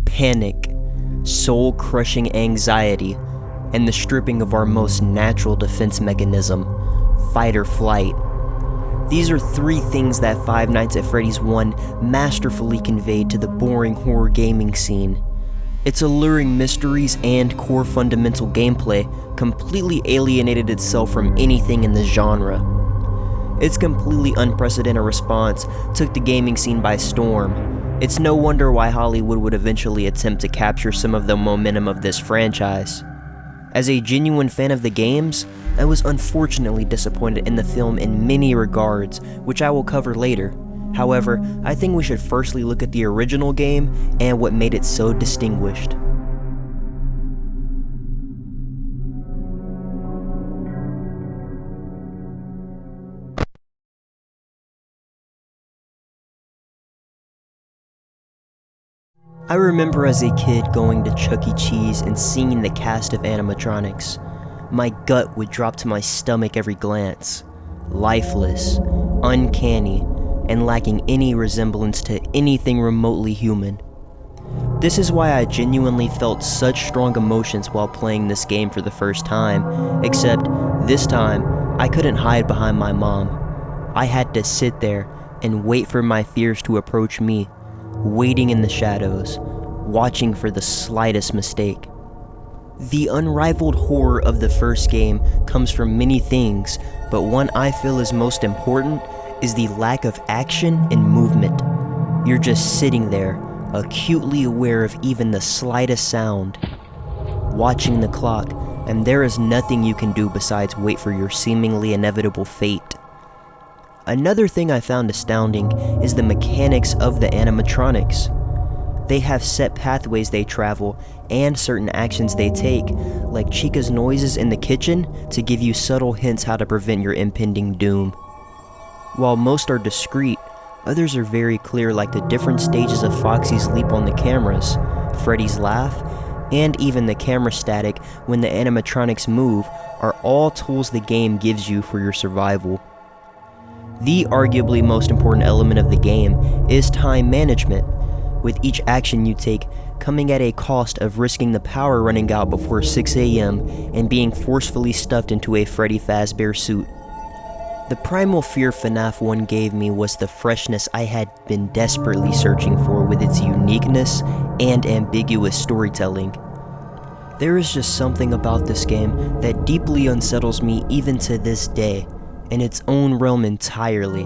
Panic, soul-crushing anxiety, and the stripping of our most natural defense mechanism, fight or flight. These are three things that Five Nights at Freddy's 1 masterfully conveyed to the boring horror gaming scene. Its alluring mysteries and core fundamental gameplay completely alienated itself from anything in the genre. Its completely unprecedented response took the gaming scene by storm. It's no wonder why Hollywood would eventually attempt to capture some of the momentum of this franchise. As a genuine fan of the games, I was unfortunately disappointed in the film in many regards, which I will cover later. However, I think we should firstly look at the original game and what made it so distinguished. I remember as a kid going to Chuck E. Cheese and seeing the cast of animatronics. My gut would drop to my stomach every glance. Lifeless, uncanny, and lacking any resemblance to anything remotely human. This is why I genuinely felt such strong emotions while playing this game for the first time, except this time, I couldn't hide behind my mom. I had to sit there and wait for my fears to approach me, waiting in the shadows, watching for the slightest mistake. The unrivaled horror of the first game comes from many things, but one I feel is most important is the lack of action and movement. You're just sitting there, acutely aware of even the slightest sound, watching the clock, and there is nothing you can do besides wait for your seemingly inevitable fate. Another thing I found astounding is the mechanics of the animatronics. They have set pathways they travel and certain actions they take, like Chica's noises in the kitchen to give you subtle hints how to prevent your impending doom. While most are discreet, others are very clear, like the different stages of Foxy's leap on the cameras, Freddy's laugh, and even the camera static when the animatronics move are all tools the game gives you for your survival. The arguably most important element of the game is time management, with each action you take coming at a cost of risking the power running out before 6 AM and being forcefully stuffed into a Freddy Fazbear suit. The primal fear Fnaf 1 gave me was the freshness I had been desperately searching for with its uniqueness and ambiguous storytelling. There is just something about this game that deeply unsettles me even to this day, in its own realm entirely.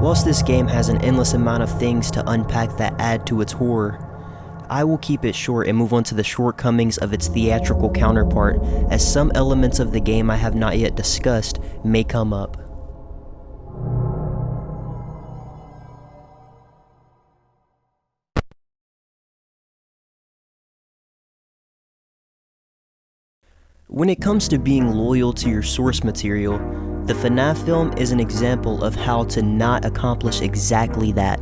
Whilst this game has an endless amount of things to unpack that add to its horror, I will keep it short and move on to the shortcomings of its theatrical counterpart, as some elements of the game I have not yet discussed may come up. When it comes to being loyal to your source material, the Fnaf film is an example of how to not accomplish exactly that.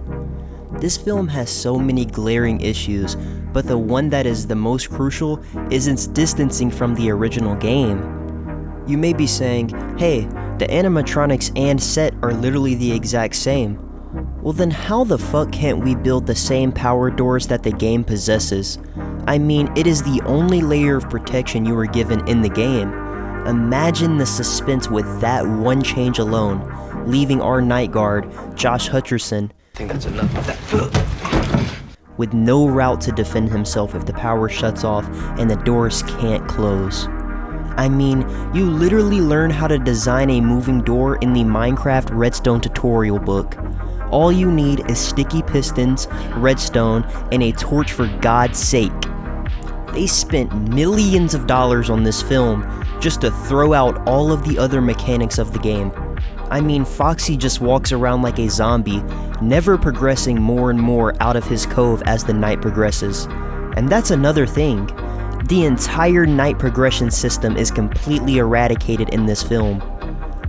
This film has so many glaring issues, but the one that is the most crucial is its distancing from the original game. You may be saying, hey, the animatronics and set are literally the exact same. Well then how the fuck can't we build the same power doors that the game possesses? I mean, it is the only layer of protection you were given in the game. Imagine the suspense with that one change alone, leaving our night guard, Josh Hutcherson, I think that's enough of that. with no route to defend himself if the power shuts off and the doors can't close. I mean, you literally learn how to design a moving door in the Minecraft Redstone tutorial book. All you need is sticky pistons, redstone, and a torch for God's sake. They spent millions of dollars on this film just to throw out all of the other mechanics of the game. I mean, Foxy just walks around like a zombie, never progressing more and more out of his cove as the night progresses. And that's another thing. The entire night progression system is completely eradicated in this film.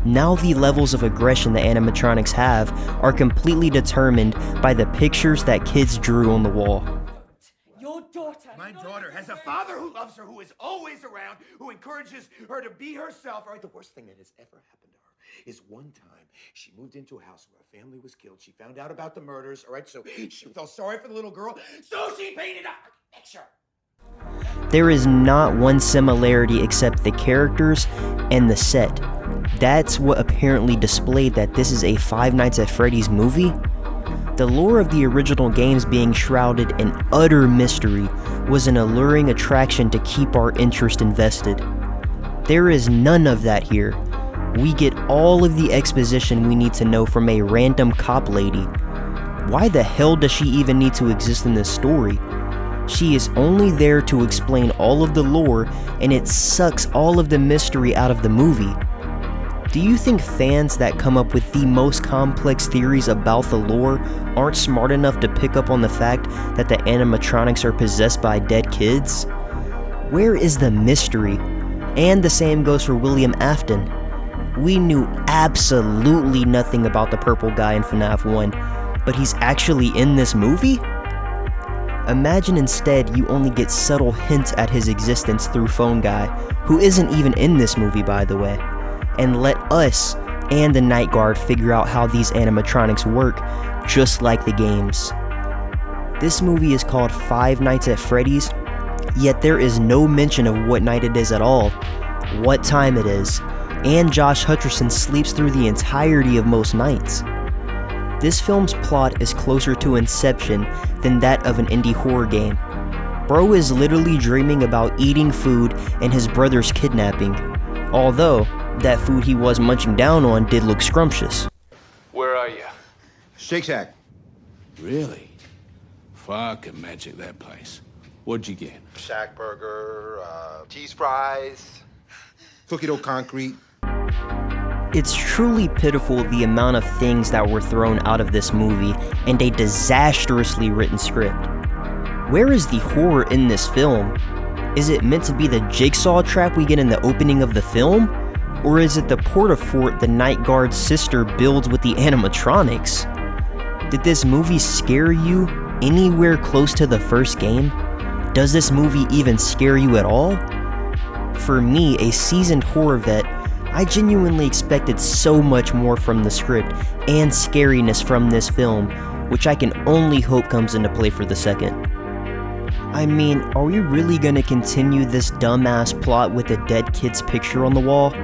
Now the levels of aggression the animatronics have are completely determined by the pictures that kids drew on the wall. Your daughter. My daughter has a father who loves her, who is always around, who encourages her to be herself. All right, the worst thing that has ever happened to her is one time she moved into a house where a family was killed. She found out about the murders, all right? So she felt sorry for the little girl, so she painted a picture. There is not one similarity except the characters and the set. That's what apparently displayed that this is a Five Nights at Freddy's movie. The lore of the original games being shrouded in utter mystery was an alluring attraction to keep our interest invested. There is none of that here. We get all of the exposition we need to know from a random cop lady. Why the hell does she even need to exist in this story? She is only there to explain all of the lore, and it sucks all of the mystery out of the movie. Do you think fans that come up with the most complex theories about the lore aren't smart enough to pick up on the fact that the animatronics are possessed by dead kids? Where is the mystery? And the same goes for William Afton. We knew absolutely nothing about the purple guy in Fnaf 1, but he's actually in this movie? Imagine instead you only get subtle hints at his existence through Phone Guy, who isn't even in this movie by the way, and let us and the Night Guard figure out how these animatronics work, just like the games. This movie is called Five Nights at Freddy's, yet there is no mention of what night it is at all, what time it is, and Josh Hutcherson sleeps through the entirety of most nights. This film's plot is closer to Inception than that of an indie horror game. Bro is literally dreaming about eating food and his brother's kidnapping, although that food he was munching down on did look scrumptious. Where are you? Shake Shack. Really? Fucking magic, that place. What'd you get? Shack burger, cheese fries, Cookie dough concrete. It's truly pitiful the amount of things that were thrown out of this movie and a disastrously written script. Where is the horror in this film? Is it meant to be the jigsaw trap we get in the opening of the film? Or is it the porta-fort the Night Guard's sister builds with the animatronics? Did this movie scare you anywhere close to the first game? Does this movie even scare you at all? For me, a seasoned horror vet, I genuinely expected so much more from the script and scariness from this film, which I can only hope comes into play for the second. I mean, are we really gonna continue this dumbass plot with a dead kid's picture on the wall?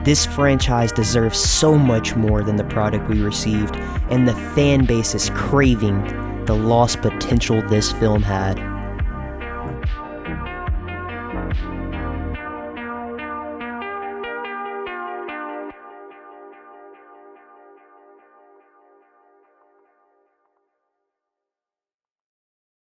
This franchise deserves so much more than the product we received, and the fan base is craving the lost potential this film had.